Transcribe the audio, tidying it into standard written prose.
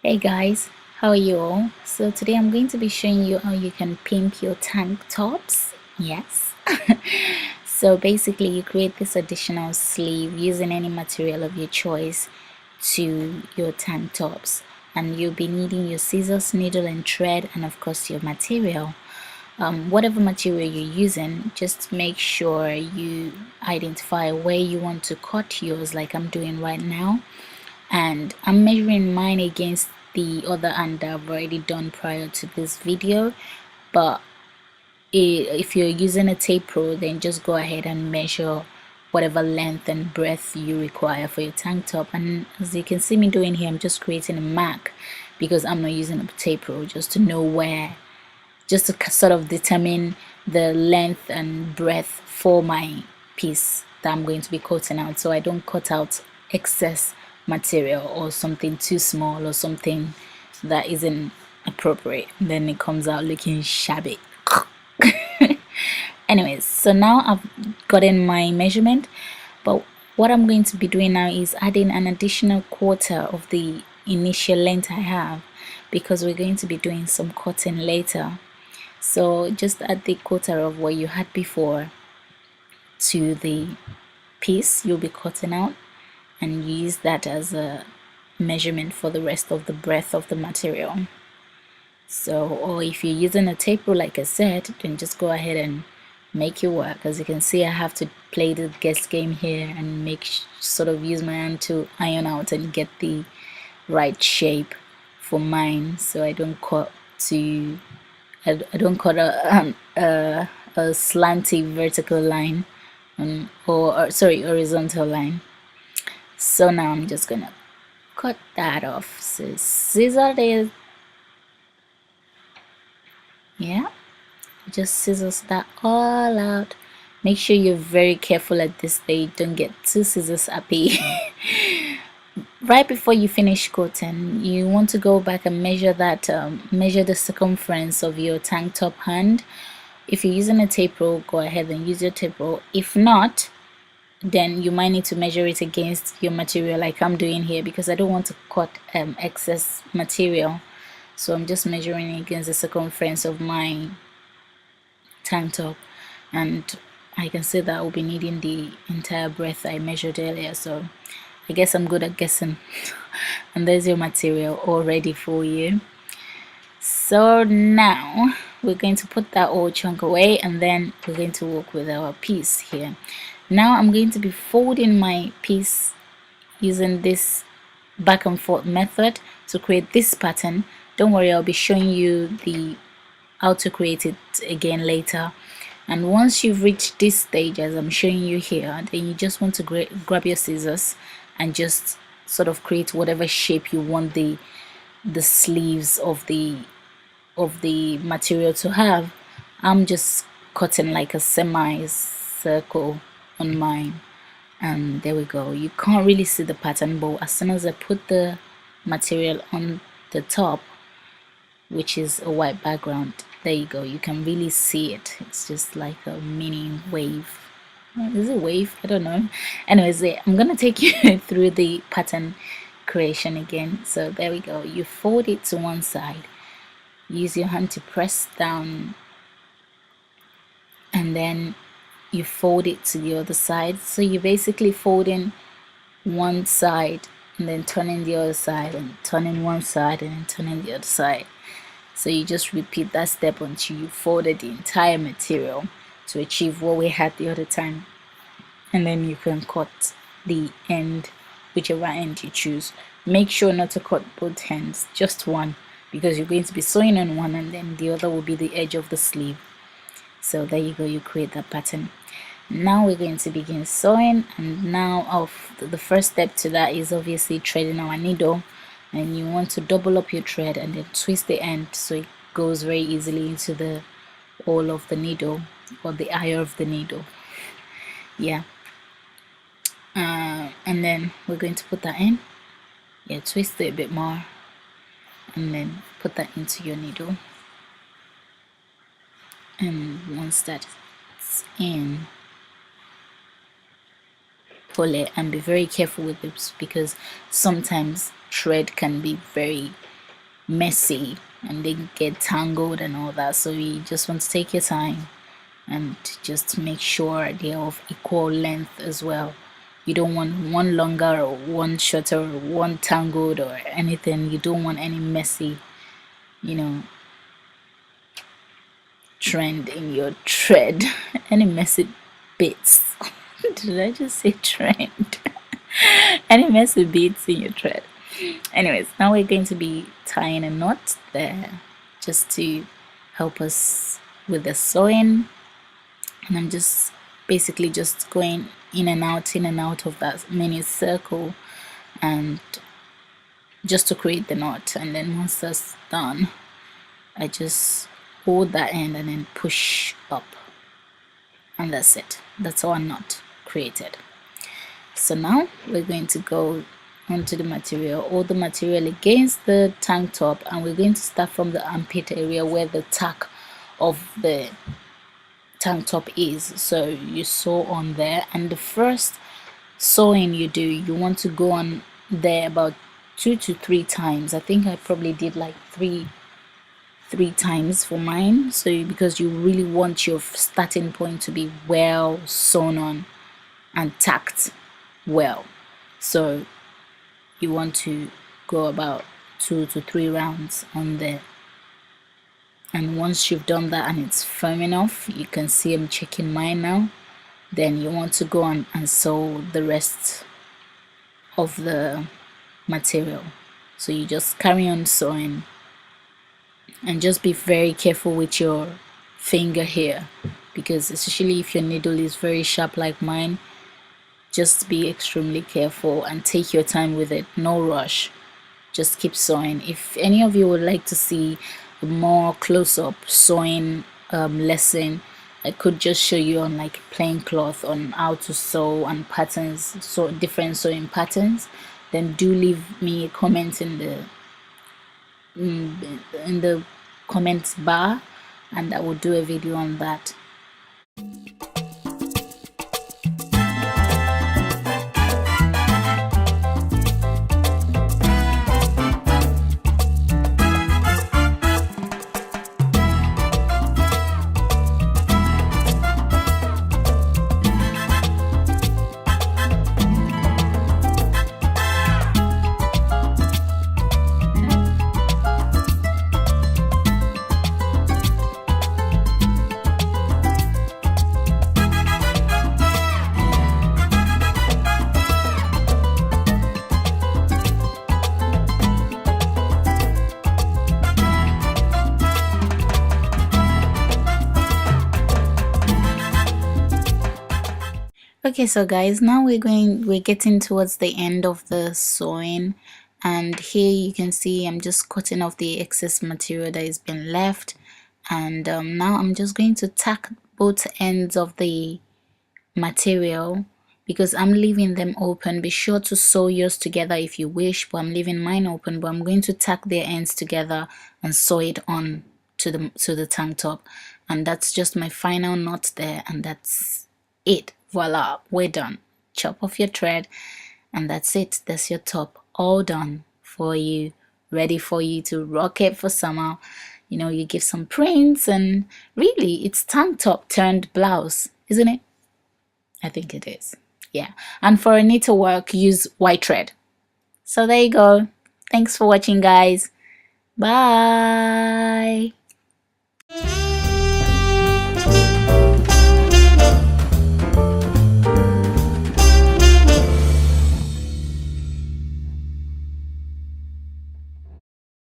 Hey guys, how are you all? So today I'm going to be showing you how you can pimp your tank tops. Yes. So basically you create this additional sleeve using any material of your choice to your tank tops, and you'll be needing your scissors, needle and thread, and of course your material. Whatever material you're using, just make sure you identify where you want to cut yours, like I'm doing right now, and I'm measuring mine against the other hand that I've already done prior to this video. But if you're using a tape rule, then just go ahead and measure whatever length and breadth you require for your tank top. And as you can see me doing here, I'm just creating a mark because I'm not using a tape rule, just to know where, just to sort of determine the length and breadth for my piece that I'm going to be cutting out, so I don't cut out excess material or something too small or something that isn't appropriate, then it comes out looking shabby. Anyways, so now I've gotten my measurement, but what I'm going to be doing now is adding an additional quarter of the initial length I have, because we're going to be doing some cutting later. So just add the quarter of what you had before to the piece you'll be cutting out, and use that as a measurement for the rest of the breadth of the material. So, or if you're using a tape rule, like I said, then just go ahead and make your work. As you can see, I have to play the guess game here and sort of use my hand to iron out and get the right shape for mine, so I don't cut a slanty vertical line, or sorry, horizontal line. So now I'm just gonna cut that off. So scissor this, yeah, just scissors that all out. Make sure you're very careful at this stage, don't get two scissors happy. Right before you finish cutting, you want to go back and measure measure the circumference of your tank top hand. If you're using a tape rule, go ahead and use your tape rule. If not, then you might need to measure it against your material, like I'm doing here, because I don't want to cut excess material. So I'm just measuring against the circumference of my tank top, and I can see that I'll be needing the entire breadth I measured earlier. So I guess I'm good at guessing. And there's your material all ready for you. So now we're going to put that old chunk away, and then we're going to work with our piece here. Now I'm going to be folding my piece using this back and forth method to create this pattern. Don't worry, I'll be showing you how to create it again later. And once you've reached this stage, as I'm showing you here, then you just want to grab your scissors and just sort of create whatever shape you want the sleeves of the material to have. I'm just cutting like a semi-circle on mine, and there we go. You can't really see the pattern, but as soon as I put the material on the top, which is a white background, there you go, you can really see it. It's just like a mini wave. Is it wave? I don't know. Anyways, I'm gonna take you through the pattern creation again. So there we go. You fold it to one side, use your hand to press down, and then you fold it to the other side. So you're basically folding one side and then turning the other side, and turning one side and then turning the other side. So you just repeat that step until you folded the entire material to achieve what we had the other time. And then you can cut the end, whichever end you choose. Make sure not to cut both ends, just one, because you're going to be sewing on one and then the other will be the edge of the sleeve. So there you go, you create that pattern. Now we're going to begin sewing, and now the first step to that is obviously threading our needle. And you want to double up your thread and then twist the end so it goes very easily into the hole of the needle, or the eye of the needle. Yeah. And then we're going to put that in. Yeah, twist it a bit more and then put that into your needle. And once that's in, pull it, and be very careful with this because sometimes thread can be very messy and they get tangled and all that. So you just want to take your time and just make sure they're of equal length as well. You don't want one longer or one shorter or one tangled or anything. You don't want any messy, you know, trend in your thread. Any messy bits. Did I just say trend? Any messy bits in your thread. Anyways, now we're going to be tying a knot there just to help us with the sewing. And I'm just basically just going in and out of that mini circle, and just to create the knot. And then once that's done, I just hold that end and then push up, and that's it. That's our knot created. So now we're going to go onto the material, hold the material against the tank top, and we're going to start from the armpit area where the tack of the tank top is. So you sew on there, and the first sewing you do, you want to go on there about 2 to 3 times. I think I probably did like three times for mine. So because you really want your starting point to be well sewn on and tacked well, so you want to go about 2 to 3 rounds on there. And once you've done that and it's firm enough, you can see I'm checking mine now, then you want to go on and sew the rest of the material. So you just carry on sewing, and just be very careful with your finger here, because especially if your needle is very sharp like mine, just be extremely careful and take your time with it. No rush, just keep sewing. If any of you would like to see a more close-up sewing lesson, I could just show you on like plain cloth on how to sew and patterns, so different sewing patterns, then do leave me a comment in the comments bar, and I will do a video on that. Okay, so guys, now we're getting towards the end of the sewing, and here you can see I'm just cutting off the excess material that has been left, and now I'm just going to tack both ends of the material because I'm leaving them open. Be sure to sew yours together if you wish, but I'm leaving mine open. But I'm going to tack their ends together and sew it on to the tank top, and that's just my final knot there, and that's it. Voila, we're done. Chop off your thread, and that's it. That's your top all done for you, ready for you to rock it for summer. You know, you give some prints, and really it's tank top turned blouse, isn't it? I think it is. Yeah. And for a knitted work, use white thread. So there you go. Thanks for watching, guys. Bye.